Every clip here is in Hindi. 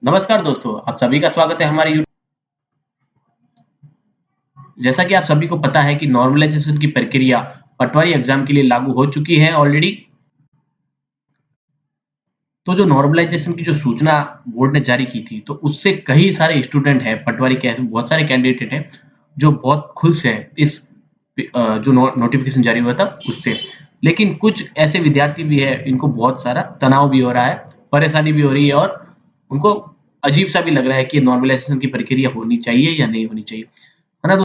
नमस्कार दोस्तों, आप सभी का स्वागत है हमारे यू जैसा कि आप सभी को पता है कि नॉर्मलाइजेशन की प्रक्रिया पटवारी एग्जाम के लिए लागू हो चुकी है ऑलरेडी। तो जो नॉर्मलाइजेशन की जो सूचना बोर्ड ने जारी की थी, तो उससे कई सारे स्टूडेंट हैं, पटवारी के ऐसे बहुत सारे कैंडिडेट हैं, जो बहुत खुश हैं इस जो नोटिफिकेशन जारी हुआ था उससे। लेकिन कुछ ऐसे विद्यार्थी भी हैं, इनको बहुत सारा तनाव भी हो रहा है, परेशानी भी हो रही है और उनको अजीब सा भी लग रहा है कि नॉर्मलाइजेशन की प्रक्रिया होनी चाहिए या नहीं होनी चाहिए, है ना?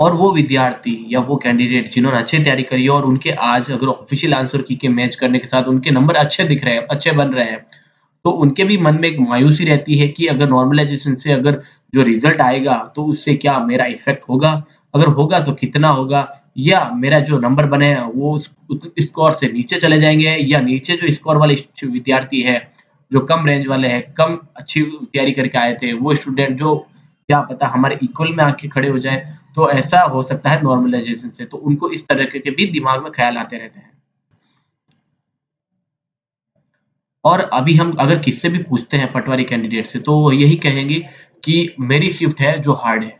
और वो विद्यार्थी या वो कैंडिडेट जिन्होंने अच्छी तैयारी करी है और उनके आज अगर ऑफिशियल आंसर की के मैच करने के साथ उनके नंबर अच्छे दिख रहे हैं, अच्छे बन रहे हैं, तो उनके भी मन में एक मायूसी रहती है कि अगर नॉर्मलाइजेशन से अगर जो रिजल्ट आएगा, तो उससे क्या मेरा इफ़ेक्ट होगा? अगर होगा तो कितना होगा? या मेरा जो नंबर बने हैं वो उस स्कोर से नीचे चले जाएँगे या नीचे जो स्कोर वाले विद्यार्थी है, जो कम रेंज वाले हैं, कम अच्छी तैयारी करके आए थे, वो स्टूडेंट जो क्या पता हमारे इक्वल में आके खड़े हो जाएँ, तो ऐसा हो सकता है नॉर्मलाइजेशन से, तो उनको इस तरह के भी दिमाग में ख़्याल आते रहते हैं। और अभी हम अगर किससे भी पूछते हैं पटवारी कैंडिडेट से, तो वो यही कहेंगे कि मेरी शिफ्ट है जो हार्ड है।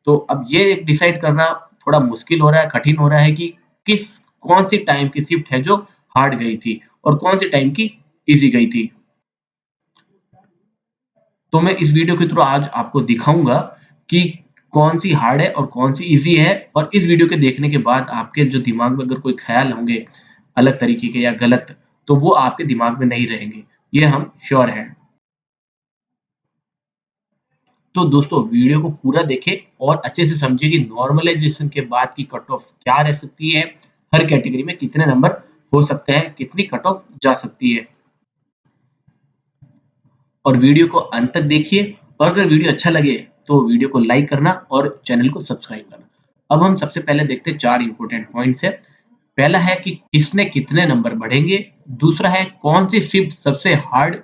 तो अब ये डिसाइड करना थोड़ा मुश्किल हो रहा है, कठिन हो रहा है कि कौन-सी टाइम की शिफ्ट है जो हार्ड गई थी और कौन-सी टाइम की ईज़ी गई थी। तो मैं इस वीडियो के थ्रू आज आपको दिखाऊँगा कि कौन-सी हार्ड है और कौन-सी ईज़ी है और इस वीडियो के देखने के बाद आपके जो दिमाग में अगर कोई ख़्याल होंगे अलग तरीके के या गलत, तो वो आपके दिमाग में नहीं रहेंगे। ये हम श्योर हैं। तो दोस्तों वीडियो को पूरा देखें और अच्छे से समझिए कि नॉर्मलाइजेशन के बाद की कट ऑफ क्या रह सकती है, हर कैटेगरी में कितने नंबर हो सकते हैं, कितनी कट ऑफ जा सकती है। और वीडियो को अंत तक देखिए और अगर वीडियो अच्छा लगे तो वीडियो को लाइक करना और चैनल को सब्सक्राइब करना। अब हम सबसे पहले देखते हैं 4 इंपॉर्टेंट पॉइंट्स है। पहला है कि किसने कितने नंबर बढ़ेंगे, दूसरा है कौन सी शिफ्ट सबसे हार्ड,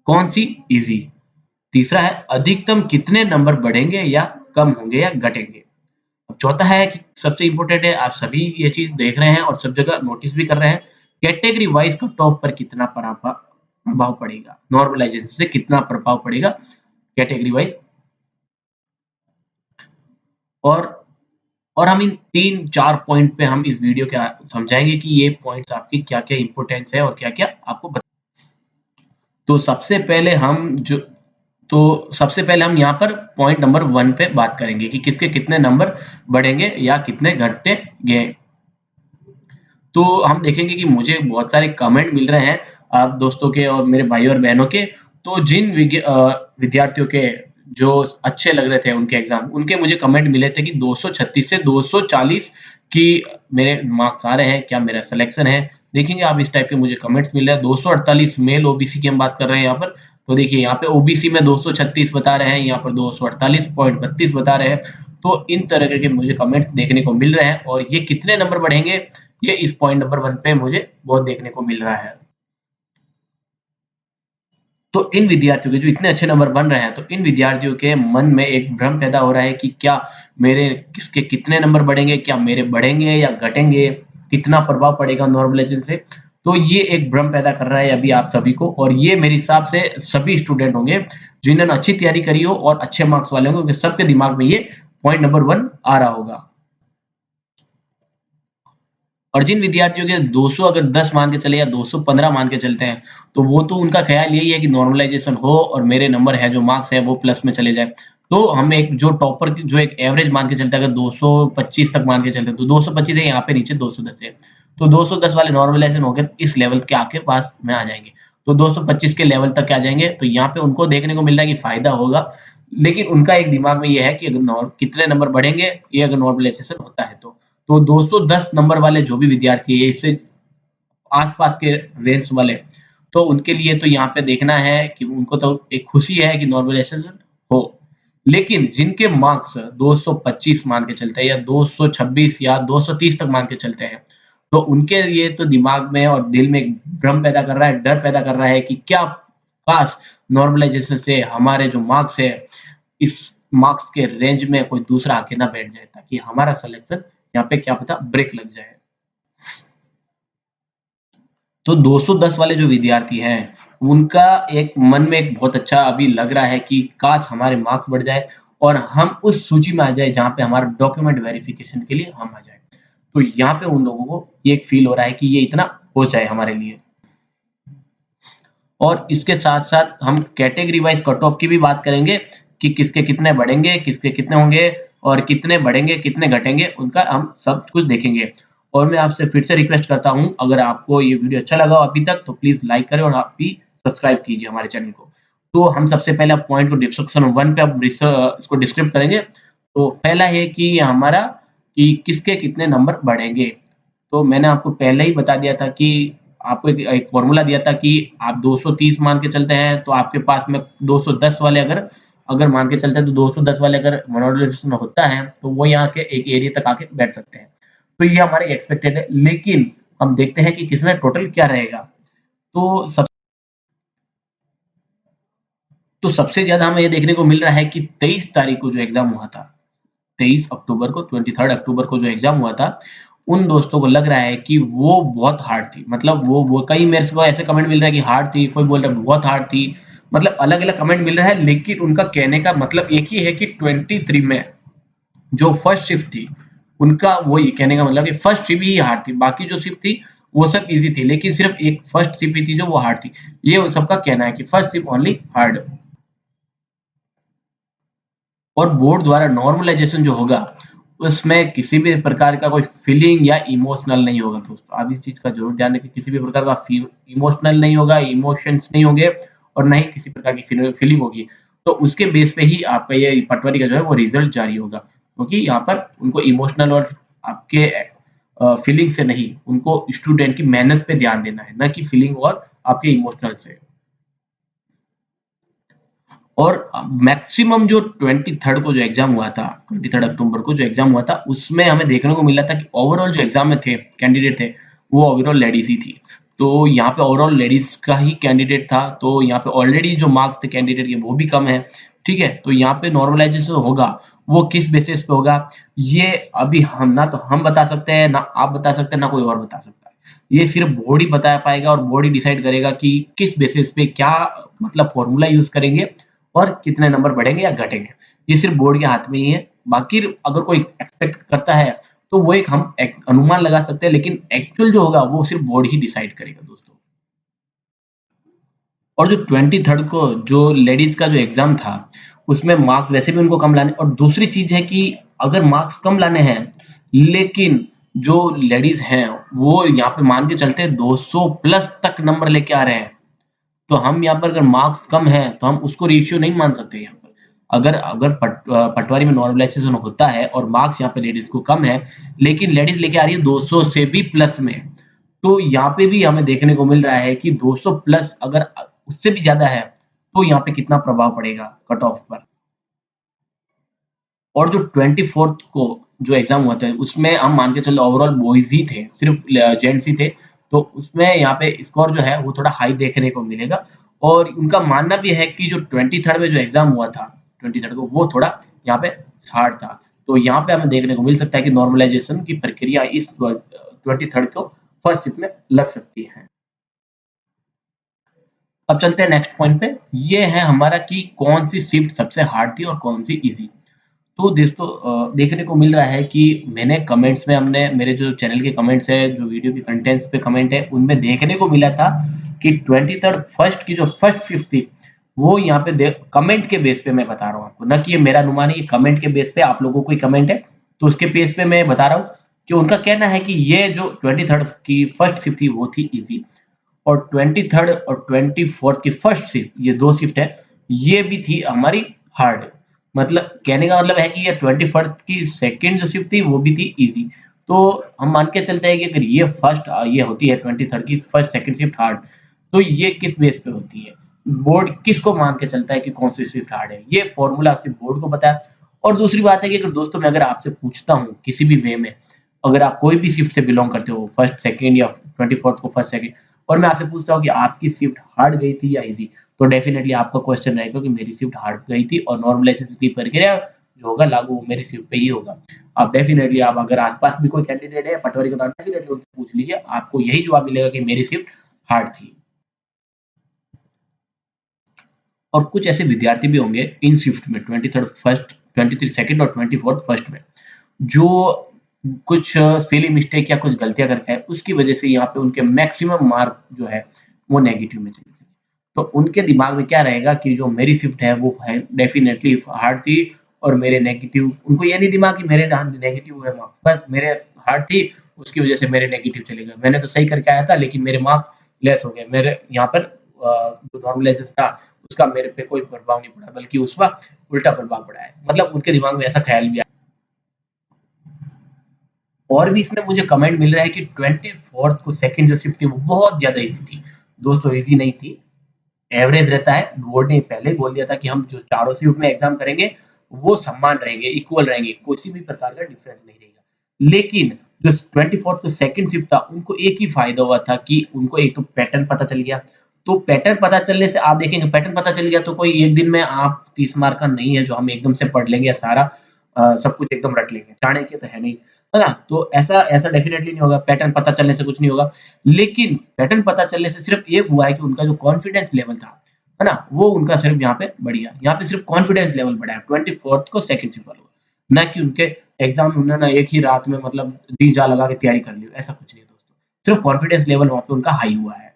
कौन सी ईज़ी, तीसरा है अधिकतम कितने नंबर बढ़ेंगे या कम होंगे या घटेंगे। अब चौथा है कि सबसे इम्पोर्टेंट है, आप सभी ये चीज़ देख रहे हैं और सब जगह नोटिस भी कर रहे हैं, कैटेगरी वाइज़ कट ऑफ पर कितना प्रभाव पड़ेगा, नॉर्मलाइज़ेशन से कितना प्रभाव पड़ेगा कैटेगरी वाइज़। और और हम इन 3-4 पॉइंट पे हम इस वीडियो के समझाएँगे कि ये पॉइंट्स आपकी क्या-क्या इम्पोर्टेंस है और क्या-क्या आपको तो सबसे पहले हम जो तो सबसे पहले हम यहाँ पर पॉइंट नंबर 1 पे बात करेंगे कि किसके कितने नंबर बढ़ेंगे या कितने घटेंगे। तो हम देखेंगे कि मुझे बहुत सारे कमेंट मिल रहे हैं आप दोस्तों के और मेरे भाई और बहनों के। तो जिन विद्यार्थियों के जो अच्छे लग रहे थे उनके एग्ज़ाम, उनके मुझे कमेंट मिले थे कि 236 से 240 की मेरे मार्क्स आ रहे हैं, क्या मेरा सिलेक्शन है? देखेंगे आप इस टाइप के मुझे कमेंट्स मिल रहे हैं, 248 मेल ओबीसी की हम बात कर रहे हैं यहाँ पर। तो देखिए यहाँ पे ओबीसी में 236 बता रहे हैं, यहाँ पर 248.32 बता रहे हैं। तो इन तरह के मुझे कमेंट्स देखने को मिल रहे हैं और ये कितने नंबर बढ़ेंगे ये इस पॉइंट नंबर 1 पे मुझे बहुत देखने को मिल रहा है। तो इन विद्यार्थियों के जो इतने अच्छे नंबर बन रहे हैं, तो इन विद्यार्थियों के मन में एक भ्रम पैदा हो रहा है कि क्या मेरे किसके कितने नंबर बढ़ेंगे? क्या मेरे बढ़ेंगे या घटेंगे? कितना प्रभाव पड़ेगा नॉर्मलाइजेशन से? तो ये एक भ्रम पैदा कर रहा है अभी आप सभी को और ये मेरे हिसाब से सभी स्टूडेंट होंगे, जिन्होंने अच्छी तैयारी करी हो और अच्छे मार्क्स वाले होंगे, उनके सबके दिमाग में ये पॉइंट नंबर 1 आ रहा होगा। और जिन विद्यार्थियों के 200 अगर 10 मान के चले या 215 मान के चलते हैं, तो वो तो उनका ख़्याल यही है कि नॉर्मलाइज़ेशन हो और मेरे नंबर है जो मार्क्स है वो प्लस में चले जाए। तो हम एक जो टॉपर की जो एक एवरेज मान के चलते हैं अगर 225 तक मान के चलते हैं, तो 225 है यहाँ पे नीचे 210 है। तो 210 वाले नॉर्मलाइज़ेशन हो गए इस लेवल के आके पास में आ जाएँगे। तो 225 के लेवल तक आ जाएँगे, तो यहाँ पे उनको देखने को मिल रहा है कि फ़ायदा होगा। लेकिन उनका एक दिमाग में ये है कि अगर कितने नंबर बढ़ेंगे, ये अगर नॉर्मलाइज़ेशन होता है तो। तो 210 नंबर वाले जो भी विद्यार्थी है इससे आस-पास के रेंज वाले, तो उनके लिए तो यहाँ पे देखना है कि उनको तो एक खुशी है कि नॉर्मलाइज़ेशन हो। लेकिन जिनके मार्क्स 225 मान के चलते हैं या 226 या 230 तक मान के चलते हैं, तो उनके लिए तो दिमाग में और दिल में एक भ्रम पैदा कर रहा है, डर पैदा कर रहा है कि क्या काश नॉर्मलाइज़ेशन से हमारे जो मार्क्स है, इस मार्क्स के रेंज में कोई दूसरा आके ना बैठ जाए, ताकि हमारा सिलेक्शन यहाँ पे क्या पता ब्रेक लग जाए। तो 210 वाले जो विद्यार्थी हैं, उनका एक मन में एक बहुत अच्छा अभी लग रहा है कि काश हमारे मार्क्स बढ़ जाए और हम उस सूची में आ जाए जहाँ पे हमारा डॉक्यूमेंट वेरिफिकेशन के लिए हम आ जाए। तो यहाँ पे उन लोगों को ये एक फ़ील हो रहा है कि ये इतना हो जाए हमारे लिए। और इसके साथ-साथ हम कैटेगरी वाइज़ कट ऑफ की भी बात करेंगे कि किसके कितने बढ़ेंगे, किसके कितने होंगे और कितने बढ़ेंगे, कितने घटेंगे, उनका हम सब कुछ देखेंगे। और मैं आपसे फिर से रिक्वेस्ट करता हूँ, अगर आपको ये वीडियो अच्छा लगा हो अभी तक, तो प्लीज़ लाइक करें और आप भी सब्सक्राइब कीजिए हमारे चैनल को। तो हम सबसे पहले अब पॉइंट को सेक्शन 1 पे अब इसको डिस्क्रिप्ट करेंगे। तो पहला है कि हमारा कि किसके कितने नंबर बढ़ेंगे। तो मैंने आपको पहले ही बता दिया था कि आपको एक एक फ़ॉर्मूला दिया था कि आप 230 मान के चलते हैं, तो आपके पास में 210 वाले अगर अगर मान के चलते हैं, तो 210 वाले अगर मॉड्यूलेशन होता है, तो वो यहाँ के एक एरिया तक आके बैठ सकते हैं। तो ये हमारे एक्सपेक्टेड है, लेकिन हम देखते हैं कि किसमें टोटल क्या रहेगा। तो सब तो सबसे ज़्यादा हमें ये देखने को मिल रहा है कि 23 तारीख को जो एग्ज़ाम हुआ था, 23 अक्टूबर को 23 अक्टूबर को जो एग्ज़ाम हुआ था, उन दोस्तों को लग रहा है कि वो बहुत हार्ड थी। मतलब वो कई मेरे को ऐसे कमेंट मिल रहा है कि हार्ड थी, कोई बोल रहा है बहुत हार्ड थी। मतलब अलग-अलग कमेंट मिल रहा है, लेकिन उनका कहने का मतलब एक ही है कि 23 में जो फर्स्ट शिफ्ट थी, उनका वही कहने का मतलब कि फर्स्ट शिफ्ट ही हार्ड थी। बाकी जो शिफ्ट थी, वो सब ईज़ी थी, लेकिन सिर्फ़ एक फर्स्ट शिफ्ट ही थी जो वो हार्ड थी। ये उन सबका कहना है कि फर्स्ट शिफ्ट ओनली हार्ड। और बोर्ड द्वारा नॉर्मलाइज़ेशन जो होगा, उसमें किसी भी प्रकार का कोई फीलिंग या इमोशनल नहीं होगा दोस्तों। आप इस चीज़ का ज़रूर ध्यान रखें, किसी भी प्रकार का इमोशनल नहीं होगा, इमोशंस नहीं होंगे और ना ही किसी प्रकार की फीलिंग होगी। तो उसके बेस पे ही आपका ये पटवारी का जो है वो रिज़ल्ट जारी होगा। क्योंकि यहाँ पर उनको इमोशनल और आपके फीलिंग से नहीं, उनको स्टूडेंट की मेहनत पे ध्यान देना है, ना कि फीलिंग और आपके इमोशनल से। और मैक्सिमम जो 23 को जो एग्ज़ाम हुआ था, 23 अक्टूबर को जो एग्ज़ाम हुआ था, उसमें हमें देखने को मिला था कि ओवरऑल जो एग्ज़ाम में थे, कैंडिडेट थे, वो ओवरऑल लेडीज़ ही थी। तो यहाँ पे ओवरऑल लेडीज़ का ही कैंडिडेट था, तो यहाँ पे ऑलरेडी जो मार्क्स थे कैंडिडेट के वो भी कम है, ठीक है? तो यहाँ पे नॉर्मलाइज़ेशन होगा, वो किस बेसिस पे होगा, ये अभी हम ना तो हम बता सकते हैं, ना आप बता सकते हैं, ना कोई और बता सकता है। ये सिर्फ़ बोर्ड ही बता पाएगा और बोर्ड ही डिसाइड करेगा कि किस बेसिस पे क्या मतलब फ़ॉर्मूला यूज़ करेंगे और कितने नंबर बढ़ेंगे या घटेंगे। ये सिर्फ़ बोर्ड के हाथ में ही है। बाकी अगर कोई एक्सपेक्ट करता है, तो वो एक हम एक अनुमान लगा सकते हैं, लेकिन एक्चुअल जो होगा वो सिर्फ़ बोर्ड ही डिसाइड करेगा दोस्तों। और जो 23 को जो लेडीज़ का जो एग्ज़ाम था, उसमें मार्क्स वैसे भी उनको कम लाने और दूसरी चीज़ है कि अगर मार्क्स कम लाने हैं, लेकिन जो लेडीज़ हैं, वो यहाँ पे मान के चलते हैं 200 प्लस तक नंबर लेके आ रहे हैं। तो हम यहाँ पर अगर मार्क्स कम है, तो हम उसको रेशियो नहीं मान सकते यहाँ पर। अगर अगर पटवारी में नॉर्मलाइज़ेशन होता है और मार्क्स यहाँ पे लेडीज़ को कम है, लेकिन लेडीज़ लेके आ रही है 200 से भी प्लस में, तो यहाँ पे भी हमें देखने को मिल रहा है कि 200 प्लस अगर उससे भी ज़्यादा है, तो यहाँ पे कितना प्रभाव पड़ेगा कट ऑफ पर। और जो 24th को जो एग्ज़ाम हुआ था, उसमें हम मान के चलो ओवरऑल बॉयज़ ही थे, सिर्फ़ जेंट्स ही थे। तो उसमें यहाँ पे स्कोर जो है वो थोड़ा हाई देखने को मिलेगा और उनका मानना भी है कि जो 23rd में जो एग्ज़ाम हुआ था, 23rd को वो थोड़ा यहाँ पे हार्ड था। तो यहाँ पे हमें देखने को मिल सकता है कि नॉर्मलाइज़ेशन की प्रक्रिया इस 23rd को फर्स्ट शिफ्ट में लग सकती है। अब चलते हैं नेक्स्ट पॉइंट पे। ये है हमारा कि कौन-सी शिफ्ट सबसे हार्ड थी और कौन-सी ईज़ी। तो दोस्तों देखने को मिल रहा है कि मैंने कमेंट्स में हमने मेरे जो चैनल के कमेंट्स हैं, जो वीडियो के कंटेंट्स पे कमेंट है, उनमें देखने को मिला था कि 23rd फर्स्ट की जो फर्स्ट शिफ्ट थी, वो यहाँ पे कमेंट के बेस पे मैं बता रहा हूँ आपको, ना कि ये मेरा अनुमान है, ये कमेंट के बेस पे आप लोगों को कोई कमेंट है, तो उसके बेस पे मैं बता रहा हूँ कि उनका कहना है कि ये जो 23rd की फर्स्ट शिफ्ट थी, वो थी ईज़ी और 23rd और 24th की फर्स्ट शिफ्ट, ये 2 शिफ्ट है, ये भी थी हमारी हार्ड। मतलब कहने का मतलब है कि ये 24th की सेकंड जो शिफ्ट थी वो भी थी ईज़ी। तो हम मान के चलते हैं कि अगर ये फर्स्ट ये होती है 23rd की फर्स्ट सेकंड शिफ्ट हार्ड, तो ये किस बेस पे होती है? बोर्ड किसको मान के चलता है कि कौन-सी शिफ्ट हार्ड है? ये फ़ॉर्मूला सिर्फ़ बोर्ड को पता है। और दूसरी बात है कि अगर दोस्तों मैं अगर आपसे पूछता हूँ किसी भी वे में, अगर आप कोई भी शिफ्ट से बिलॉन्ग करते हो, फर्स्ट, सेकंड या 24th को फर्स्ट, सेकंड और मैं आपसे पूछता हूँ कि आपकी शिफ्ट हार्ड गई थी या ईज़ी? तो डेफिनिटली आपका क्वेश्चन रहेगा कि मेरी शिफ्ट हार्ड गई थी और नॉर्मलाइज़ेशन की प्रक्रिया जो होगा लागू वो मेरी शिफ्ट पे ही होगा। आप डेफिनिटली आप अगर आस-पास भी कोई कैंडिडेट है पटवारी का तो डेफिनिटली उनसे पूछ लीजिए, आपको यही जवाब मिलेगा कि मेरी शिफ्ट हार्ड थी। और कुछ ऐसे विद्यार्थी भी होंगे इन शिफ्ट में 23rd फर्स्ट, 23 सेकंड और 24th फर्स्ट में, जो कुछ सिली मिस्टेक या कुछ गलतियाँ करके आए, उसकी वजह से यहाँ पे उनके मैक्सिमम मार्क जो है वो नेगेटिव में चले गए। तो उनके दिमाग में क्या रहेगा कि जो मेरी शिफ्ट है वो है डेफिनिटली हार्ड थी और मेरे नेगेटिव, उनको ये नहीं दिमाग कि मेरे नेगेटिव हुए मार्क्स, बस मेरे हार्ड थी उसकी वजह से मेरे नेगेटिव चले गए। मैंने तो सही करके आया था लेकिन मेरे मार्क्स लेस हो गए। मेरे यहाँ पर जो नॉर्मलाइजेशन था उसका मेरे पे कोई प्रभाव नहीं पड़ा, बल्कि उसका उल्टा प्रभाव पड़ा है। मतलब उनके दिमाग में ऐसा ख्याल भी आया। और भी इसमें मुझे कमेंट मिल रहा है कि 24th को सेकंड जो शिफ्ट थी वो बहुत ज़्यादा ईज़ी थी। दोस्तों ईज़ी नहीं थी, एवरेज रहता है। बोर्ड ने पहले ही बोल दिया था कि हम जो चारों शिफ्ट में एग्ज़ाम करेंगे, वो समान रहेंगे, इक्वल रहेंगे, किसी भी प्रकार का डिफरेंस नहीं रहेगा। लेकिन जो 24th को सेकंड शिफ्ट था, उनको एक ही फ़ायदा हुआ था कि उनको एक तो पैटर्न पता चल गया। तो पैटर्न पता चलने से आप देखेंगे, पैटर्न पता चल गया तो कोई एक दिन में आप 30 मार्क का नहीं है जो हम एकदम से पढ़ लेंगे या सारा सब कुछ एकदम रट लेंगे। चाणक्य तो है नहीं, है ना? तो ऐसा ऐसा डेफिनिटली नहीं होगा, पैटर्न पता चलने से कुछ नहीं होगा। लेकिन पैटर्न पता चलने से सिर्फ ये हुआ है कि उनका जो कॉन्फिडेंस लेवल था, है ना? वो उनका सिर्फ यहाँ पे बढ़ गया। यहाँ पे सिर्फ कॉन्फिडेंस लेवल बढ़ा है 24th को सेकंड शिफ्ट वालों का। ना कि उनके एग्ज़ाम उन्होंने एक ही रात में मतलब जी-जान लगा के तैयारी कर ली, ऐसा कुछ नहीं है दोस्तों। सिर्फ कॉन्फिडेंस लेवल वहाँ पे उनका हाई हुआ है।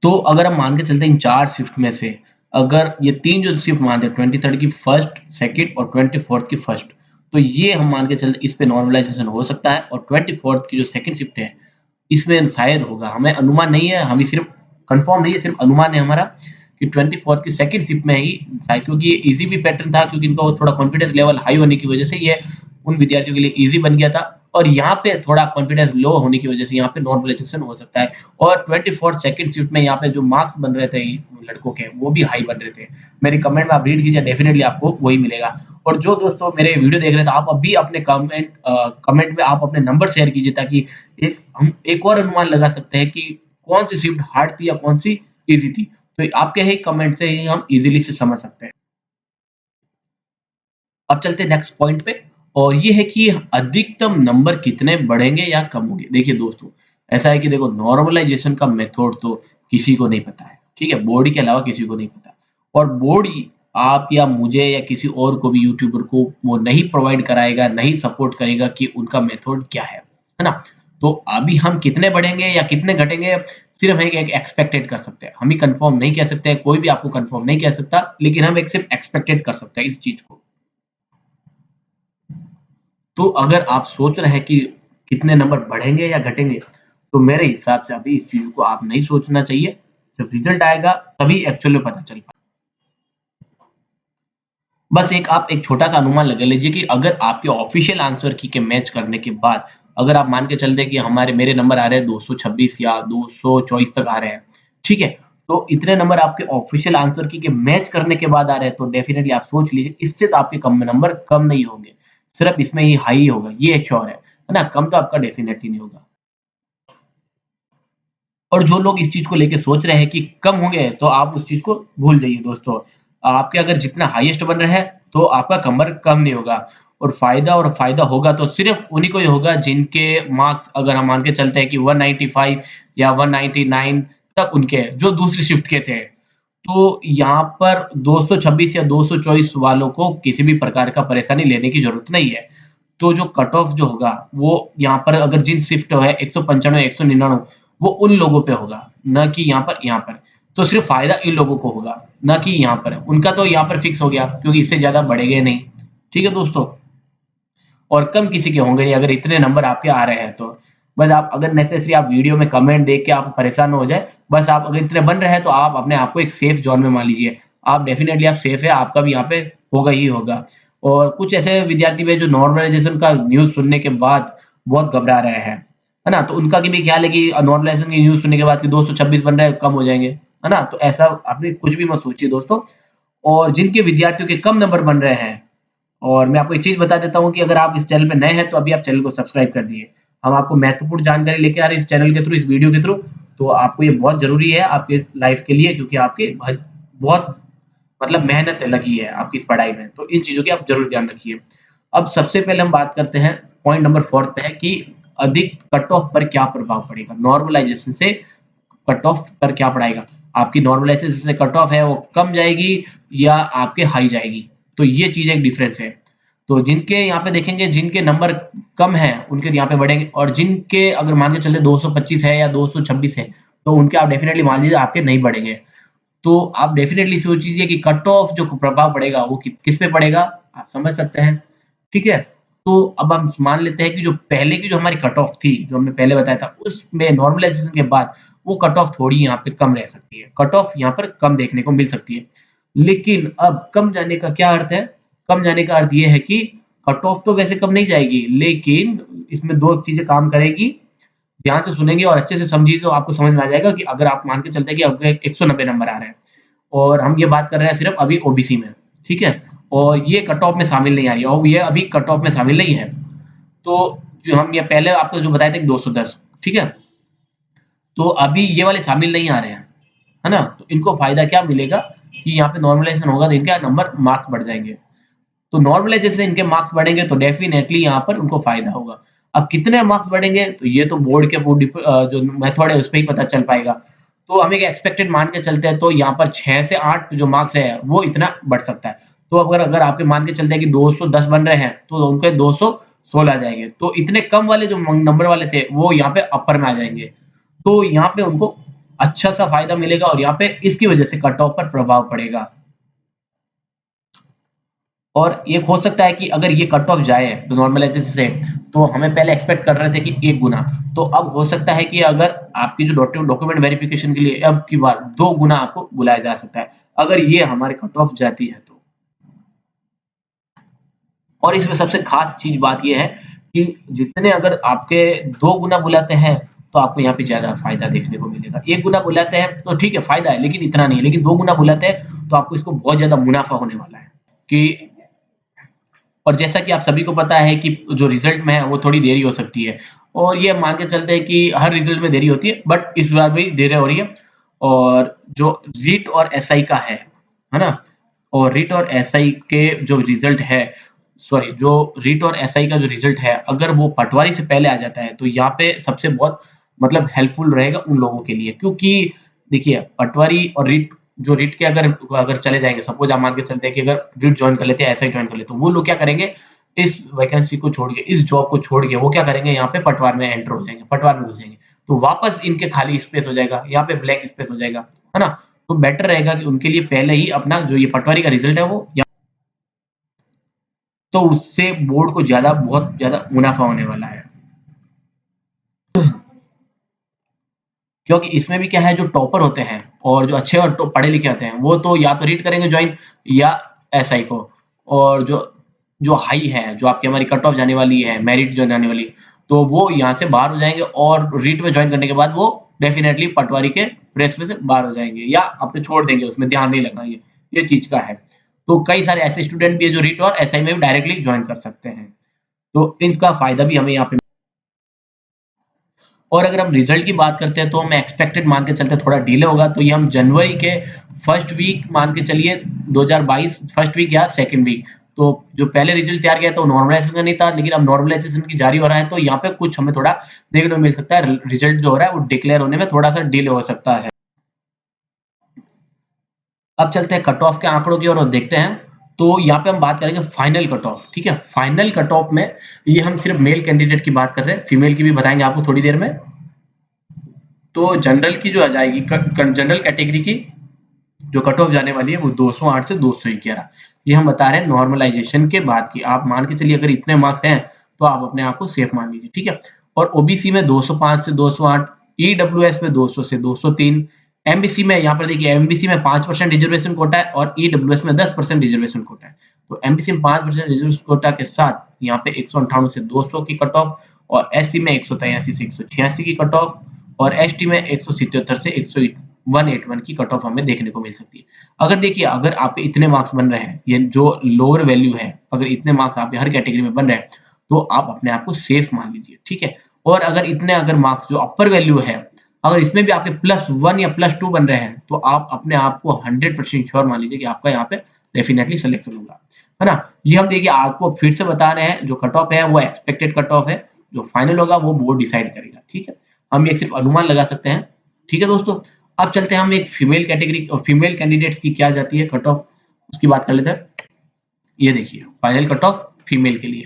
तो अगर हम मान के चलते हैं इन 4 शिफ्ट में से, अगर ये 3 जो शिफ्ट मानते हैं 23rd की फर्स्ट, सेकंड और 24th की फर्स्ट, तो ये हम मान के चलते इस पे नॉर्मलाइज़ेशन हो सकता है। और 24th की जो सेकंड शिफ्ट है, इसमें शायद होगा। हमें अनुमान नहीं है, हमें सिर्फ कन्फर्म नहीं है, सिर्फ अनुमान है हमारा कि 24th की सेकंड शिफ्ट में ही शायद, क्योंकि ये ईज़ी भी पैटर्न था, क्योंकि इनका वो थोड़ा कॉन्फिडेंस लेवल हाई होने की वजह से ये उन विद्यार्थियों के लिए ईज़ी बन गया था। और यहाँ पे थोड़ा कॉन्फिडेंस लो होने की वजह से यहाँ पे नॉर्मलाइज़ेशन हो सकता है। और 24th सेकंड शिफ्ट में यहाँ पे जो मार्क्स बन रहे थे लड़कों के, वो भी हाई बन रहे थे। मेरी कमेंट में आप रीड कीजिए, डेफिनिटली आपको वही मिलेगा। और जो दोस्तों मेरे वीडियो देख रहे थे, आप अभी अपने कमेंट में आप अपने नंबर शेयर कीजिए, ताकि हम एक और अनुमान लगा सकते हैं कि कौन सी शिफ्ट हार्ड थी या कौन सी ईज़ी थी। तो आपके ही कमेंट से ही हम ईज़िली से समझ सकते हैं। अब चलते हैं नेक्स्ट पॉइंट पे, और ये है कि अधिकतम नंबर कितने बढ़ेंगे या कम होंगे। देखिए दोस्तों, ऐसा है कि देखो, नॉर्मलाइजेशन का मेथड तो किसी को नहीं पता है, ठीक है? बोर्ड के अलावा किसी को नहीं पता। और बोर्ड ही आप या मुझे या किसी और को भी, यूट्यूबर को, वो नहीं प्रोवाइड कराएगा, नहीं सपोर्ट करेगा कि उनका मेथड क्या है ना? तो अभी हम कितने बढ़ेंगे या कितने घटेंगे, सिर्फ एक एक्सपेक्टेड कर सकते हैं। हम ही कंफर्म नहीं कह सकते हैं, कोई भी आपको कंफर्म नहीं कह सकता, लेकिन हम एक सिर्फ एक्सपेक्टेड कर सकते हैं इस चीज को। तो अगर आप सोच रहे हैं कि कितने नंबर बढ़ेंगे या घटेंगे, तो मेरे हिसाब से अभी इस चीज़ को आप नहीं सोचना चाहिए। जब रिज़ल्ट आएगा तभी एक्चुअल में पता चल पाएगा। बस आप एक छोटा-सा अनुमान लगा लीजिए कि अगर आपके ऑफ़िशियल आंसर की के मैच करने के बाद, अगर आप मान के चलते हैं कि मेरे नंबर आ रहे हैं 226 या 224 तक आ रहे हैं, ठीक है? तो इतने नंबर आपके ऑफ़िशियल आंसर की के मैच करने के बाद आ रहे हैं, तो डेफ़िनिटली आप सोच लीजिए, इससे तो आपके कम नंबर कम नहीं होंगे। सिर्फ़ इसमें ये हाई होगा, ये श्योर है ना? कम तो आपका डेफ़िनिटली नहीं होगा। और जो लोग इस चीज़ को लेके सोच रहे हैं कि कम होंगे, तो आप उस चीज़ को भूल जाइए दोस्तों। आपके अगर जितना हाईएस्ट बन रहा है, तो आपका नंबर कम नहीं होगा। और फ़ायदा होगा तो सिर्फ़ उन्हीं को ही होगा जिनके मार्क्स, अगर हम मान के चलते हैं कि 195 या 199 तक उनके, जो दूसरी शिफ्ट के थे। तो यहाँ पर 226 या 224 वालों को किसी भी प्रकार का परेशानी लेने की ज़रूरत नहीं है। तो जो कट ऑफ जो होगा, वो यहाँ पर अगर जिन शिफ्ट है 195, 199, वो उन लोगों पे होगा, ना कि यहाँ पर। तो सिर्फ़ फ़ायदा इन लोगों को होगा, ना कि यहाँ पर। उनका तो यहाँ पर फिक्स हो गया, क्योंकि इससे ज़्यादा बढ़ेंगे नहीं। ठीक है दोस्तों? और कम किसी के होंगे नहीं, अगर इतने नंबर आपके आ रहे हैं तो। बस आप अगर नेसेसरी आप वीडियो में कमेंट देख के आप परेशान ना हो जाए, बस आप अगर इतने बन रहे हैं तो आप अपने आप को एक सेफ ज़ोन में मान लीजिए। आप डेफ़िनिटली आप सेफ है, आपका भी यहाँ पे होगा ही होगा। और कुछ ऐसे विद्यार्थी भी हैं जो नॉर्मलाइज़ेशन का न्यूज़ सुनने के बाद बहुत घबरा रहे हैं, है ना? तो उनका भी ख़्याल है कि नॉर्मलाइज़ेशन की न्यूज़ सुनने के बाद कि 226 बन रहे हैं, कम हो जाएँगे, है ना? तो ऐसा आपने कुछ भी मत सोचिए दोस्तों। और जिनके विद्यार्थियों के कम नंबर बन रहे हैं, और मैं आपको एक चीज़ बता देता हूँ कि अगर आप इस चैनल पे नए हैं, तो अभी आप चैनल को सब्सक्राइब कर दिए। हम आपको महत्वपूर्ण जानकारी लेके आ रहे हैं इस चैनल के थ्रू, इस वीडियो के थ्रू। तो आपको ये बहुत ज़रूरी है आपके लाइफ़ के लिए, क्योंकि आपके बहुत मतलब मेहनत लगी है आपकी इस पढ़ाई में। तो इन चीज़ों की आप ज़रूर ध्यान रखिए। अब सबसे पहले हम बात करते हैं, पॉइंट नंबर 4 पे है कि अधिक कट ऑफ पर क्या प्रभाव पड़ेगा, नॉर्मलाइजेशन से कट ऑफ पर क्या पड़ेगा, आपकी नॉर्मलाइजेशन से कट ऑफ है वो कम जाएगी या आपके हाई जाएगी। तो ये चीज एक डिफरेंस है। तो जिनके यहाँ पे देखेंगे जिनके नंबर कम है उनके यहाँ पे बढ़ेंगे, और जिनके अगर मान के चलते 225 है या 226 है तो उनके आप डेफिनेटली मान लीजिए आपके नहीं बढ़ेंगे। तो आप डेफिनेटली सोचिए कि कट ऑफ जो प्रभाव पड़ेगा वो किस पे पड़ेगा, आप समझ सकते हैं। ठीक है, तो अब हम मान लेते हैं कि जो पहले की जो हमारी कट ऑफ थी, जो हमने पहले बताया था, उसमें नॉर्मलाइजेशन के बाद वो कट ऑफ थोड़ी यहाँ पे कम रह सकती है, कट ऑफ यहाँ पर कम देखने को मिल सकती है। लेकिन अब कम जाने का क्या अर्थ है, कम जाने का अर्थ ये है कि कट ऑफ तो वैसे कम नहीं जाएगी, लेकिन इसमें दो चीजें काम करेगी। ध्यान से सुनेंगे और अच्छे से समझिए तो आपको समझ में आ जाएगा कि अगर आप मान के चलते हैं कि आपके 190 नंबर आ रहे हैं और हम ये बात कर रहे हैं सिर्फ अभी ओबीसी में, ठीक है, और ये कट ऑफ में शामिल नहीं आ रही है और ये अभी कट ऑफ में शामिल नहीं है। तो जो हम ये पहले आपको जो बताए थे कि 210, ठीक है, तो अभी ये वाले शामिल नहीं आ रहे हैं, है ना। तो इनको फायदा क्या मिलेगा कि यहाँ पे नॉर्मलाइजेशन होगा तो इनके नंबर मार्क्स बढ़ जाएंगे। तो नॉर्मलाइजेशन से इनके मार्क्स बढ़ेंगे तो डेफिनेटली यहाँ पर उनको फायदा होगा। अब कितने मार्क्स बढ़ेंगे तो ये तो बोर्ड के जो मेथड है उस पर ही पता चल पाएगा। तो हम एक एक्सपेक्टेड मान के चलते हैं तो यहाँ पर 6 से 8 जो मार्क्स है वो इतना बढ़ सकता है। तो अगर अगर आपके मान के चलते हैं कि 210 बन रहे हैं तो उनके 216 जाएंगे, तो इतने कम वाले जो नंबर वाले थे वो यहाँ पे अपर में आ जाएंगे। तो यहाँ पे उनको अच्छा सा फायदा मिलेगा और यहाँ पे इसकी वजह से कट ऑफ पर प्रभाव पड़ेगा। और ये हो सकता है कि अगर ये कट ऑफ जाए तो नॉर्मलाइजेशन से, तो हमें पहले एक्सपेक्ट कर रहे थे कि 1 गुना, तो अब हो सकता है कि अगर आपकी जो डॉक्यूमेंट वेरिफिकेशन के लिए अब की बार 2 गुना आपको बुलाया जा सकता है, अगर ये हमारे कट ऑफ जाती है तो। और इसमें सबसे खास चीज बात ये है कि जितने अगर आपके 2 गुना बुलाते हैं तो आपको यहाँ पे ज्यादा फायदा देखने को मिलेगा। 1 गुना बुलाते हैं तो ठीक है फायदा है लेकिन इतना नहीं है, लेकिन 2 गुना बुलाते हैं तो आपको इसको बहुत ज्यादा मुनाफा होने वाला है कि। और जैसा कि आप सभी को पता है कि जो रिजल्ट में है वो थोड़ी देरी हो सकती है, और ये मान के चलते हैं कि हर रिजल्ट में देरी होती है, बट इस बार भी देरी हो रही है। और जो रीट और एसआई का है ना, और रीट और एसआई के जो रिजल्ट है, सॉरी जो रीट और एसआई का जो रिजल्ट है अगर वो पटवारी से पहले आ जाता है तो यहाँ पे सबसे बहुत मतलब हेल्पफुल रहेगा उन लोगों के लिए, क्योंकि देखिए पटवारी और रीट, जो रीट के अगर अगर चले जाएंगे, सपोज आप मान के चलते हैं कि अगर रीट ज्वाइन कर लेते हैं एसआई ज्वाइन कर लेते हैं, तो वो लोग क्या करेंगे, इस वैकेंसी को छोड़ के, इस जॉब को छोड़ के वो क्या करेंगे, यहाँ पे पटवार में एंटर हो जाएंगे, पटवार में घुस जाएंगे, तो वापस इनके खाली स्पेस हो जाएगा, यहाँ पे ब्लैंक स्पेस हो जाएगा, है ना। तो बेटर रहेगा कि उनके लिए पहले ही अपना जो ये पटवारी का रिजल्ट है वो, तो उससे बोर्ड को ज्यादा बहुत ज्यादा मुनाफा होने वाला है। क्योंकि इसमें भी क्या है, जो टॉपर होते हैं और जो अच्छे और पढ़े लिखे होते हैं वो तो या तो रीड करेंगे ज्वाइन या एसआई को, और जो जो हाई है, जो आपकी हमारी कट ऑफ जाने वाली है, मेरिट जो जाने वाली, तो वो यहाँ से बाहर हो जाएंगे और रीट में ज्वाइन करने के बाद वो डेफिनेटली पटवारी के प्रेस में से बाहर हो जाएंगे या अपने छोड़ देंगे, उसमें ध्यान नहीं लगाएंगे, ये चीज का है। तो कई सारे ऐसे स्टूडेंट भी है जो रीट और एसआई में भी डायरेक्टली ज्वाइन कर सकते हैं, तो इनका फायदा भी हमें यहाँ पे। और अगर हम रिजल्ट की बात करते हैं तो हम एक्सपेक्टेड मान के चलते थोड़ा डिले होगा, तो ये हम जनवरी के फर्स्ट वीक मान के चलिए, 2022 फर्स्ट वीक या सेकंड वीक। तो जो पहले रिजल्ट तैयार किया था वो नॉर्मलाइजेशन का नहीं था, लेकिन अब नॉर्मलाइजेशन की जारी हो रहा है, तो यहाँ पे कुछ हमें थोड़ा देखने को मिल सकता है, रिजल्ट जो हो रहा है वो डिक्लेयर होने में थोड़ा सा डिले हो सकता है। अब चलते हैं कट ऑफ के आंकड़ों की ओर और देखते हैं। तो यहाँ पे हम बात करेंगे फाइनल कट ऑफ, ठीक है, फाइनल कट ऑफ में ये हम सिर्फ मेल कैंडिडेट की बात कर रहे हैं, फीमेल की भी बताएंगे आपको थोड़ी देर में। तो जनरल की जो आ जाएगी, जनरल कैटेगरी की जो कट ऑफ जाने वाली है वो 208 से 211, ये हम बता रहे हैं नॉर्मलाइजेशन के बाद की। आप मान के चलिए अगर इतने मार्क्स हैं तो आप अपने आप को सेफ मान लीजिए, ठीक है। और ओबीसी में 205 से 208, ईडब्ल्यूएस में 200 से 203, एमबीसी में यहाँ पर देखिए एमबीसी में 5% रिजर्वेशन कोटा है और ईडब्ल्यूएस में 10% रिजर्वेशन कोटा है। तो एमबीसी में 5% रिजर्वेशन कोटा के साथ यहाँ पे 198 से 200 की कट ऑफ, और एससी में 183 से 186 की कट ऑफ, और एसटी में 177 से 181 की कट ऑफ हमें देखने को मिल सकती है। अगर देखिए अगर आपके इतने मार्क्स बन रहे हैं, ये जो लोअर वैल्यू है, अगर इतने मार्क्स आपके हर कैटेगरी में बन रहे हैं तो आप अपने आप को सेफ मान लीजिए, ठीक है। और अगर इतने अगर मार्क्स जो अपर वैल्यू है, अगर इसमें भी आपके +1 या +2 बन रहे हैं तो आप अपने आप को 100% श्योर मान लीजिए कि आपका यहाँ पे डेफिनेटली सिलेक्शन होगा, है ना। ये हम देखिए आपको फिर से बता रहे हैं, जो कट ऑफ है वो एक्सपेक्टेड कट ऑफ है, जो फाइनल होगा वो बोर्ड डिसाइड करेगा, ठीक है? हम ये सिर्फ अनुमान लगा सकते हैं, ठीक है दोस्तों? अब चलते हैं हम एक फीमेल कैटेगरी और फीमेल कैंडिडेट्स की क्या जाती है कट ऑफ, उसकी बात कर लेते हैं। ये देखिए फाइनल कट ऑफ फीमेल के लिए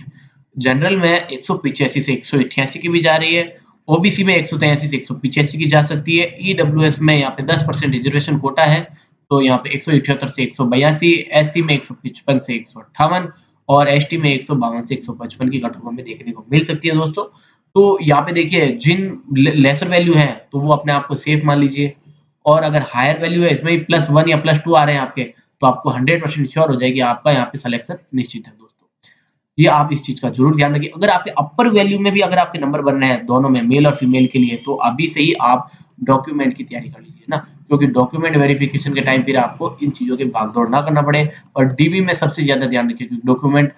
जनरल में 185 से 188 की भी जा रही है, ओबीसी में 183 से 185 की जा सकती है, ईडब्ल्यूएस में यहाँ पे 10% रिजर्वेशन कोटा है, तो यहाँ पे 178 से 182, एससी में 155 से 158 और एसटी में 152 से 155 की कट ऑफ हमें देखने को मिल सकती है दोस्तों। तो यहाँ पे देखिए जिन लेसर वैल्यू है तो वो अपने आप को सेफ मान लीजिए, और अगर हायर वैल्यू है इसमें भी +1 या +2 आ रहे हैं आपके, तो आपको 100% श्योर हो जाएगी आपका यहाँ पे सिलेक्शन निश्चित है दोस्तों। ये आप इस चीज़ का ज़रूर ध्यान रखिए। अगर आपके अपर वैल्यू में भी अगर आपके नंबर बन रहे हैं दोनों में मेल और फीमेल के लिए, तो अभी से ही आप डॉक्यूमेंट की तैयारी कर लीजिए ना, क्योंकि डॉक्यूमेंट वेरिफिकेशन के टाइम फिर आपको इन चीज़ों की भाग-दौड़ ना करना पड़े। और डीवी में सबसे ज़्यादा ध्यान रखिए क्योंकि डॉक्यूमेंट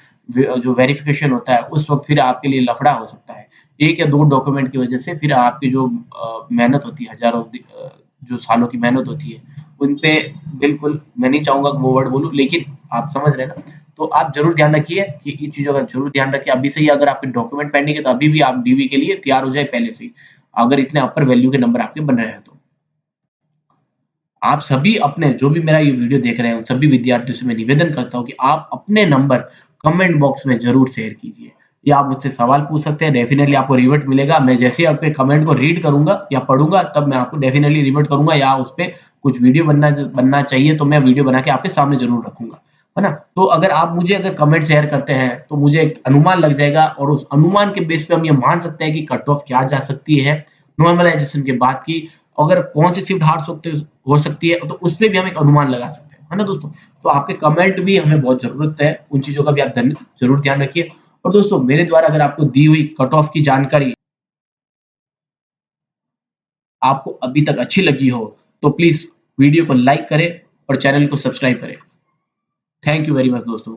जो वेरिफिकेशन होता है उस वक़्त फिर आपके लिए लफड़ा हो सकता है। 1 या 2 डॉक्यूमेंट की वजह से फिर आपकी जो मेहनत होती है हज़ारों जो सालों की मेहनत होती है, उन पे बिल्कुल मैं नहीं चाहूँगा कि वो वर्ड बोलूँ, लेकिन आप समझ रहे हैं ना? तो आप ज़रूर ध्यान रखिए कि इन चीज़ों का ज़रूर ध्यान रखिए। अभी से ही अगर आपके डॉक्यूमेंट पेंडिंग है तो अभी भी आप डीवी के लिए तैयार हो जाए पहले से ही, अगर इतने अपर वैल्यू के नंबर आपके बन रहे हैं तो। आप सभी अपने जो भी मेरा ये वीडियो देख रहे हैं, उन सभी विद्यार्थियों से मैं निवेदन करता हूँ कि आप अपने नंबर कमेंट बॉक्स में ज़रूर शेयर कीजिए, या आप मुझसे सवाल पूछ सकते हैं, डेफ़िनेटली आपको रिवर्ट मिलेगा। मैं जैसे ही आपके कमेंट को रीड करूँगा या पढ़ूँगा, तब मैं आपको डेफ़िनेटली रिवर्ट करूँगा, या उस पे कुछ वीडियो बनना चाहिए तो मैं वीडियो बना के आपके सामने ज़रूर रखूँगा, है ना? तो अगर आप मुझे अगर कमेंट शेयर करते हैं, तो मुझे एक अनुमान लग जाएगा और उस अनुमान के बेस पे हम ये मान सकते हैं कि कट ऑफ क्या जा सकती है, नॉर्मलाइज़ेशन के बाद की, अगर कौन सी शिफ्ट हार्ड हो सकती है, तो उसपे भी हम एक अनुमान लगा सकते हैं, है ना दोस्तों? तो आपके कमेंट भी हमें बहुत ज़रूरत है, उन चीज़ों का भी आप ज़रूर ध्यान रखिए। और दोस्तों मेरे द्वारा अगर आपको दी हुई कट ऑफ की जानकारी आपको अभी तक अच्छी लगी हो, तो प्लीज़ वीडियो को लाइक करें और चैनल को सब्सक्राइब करें। थैंक यू वेरी मच दोस्तों।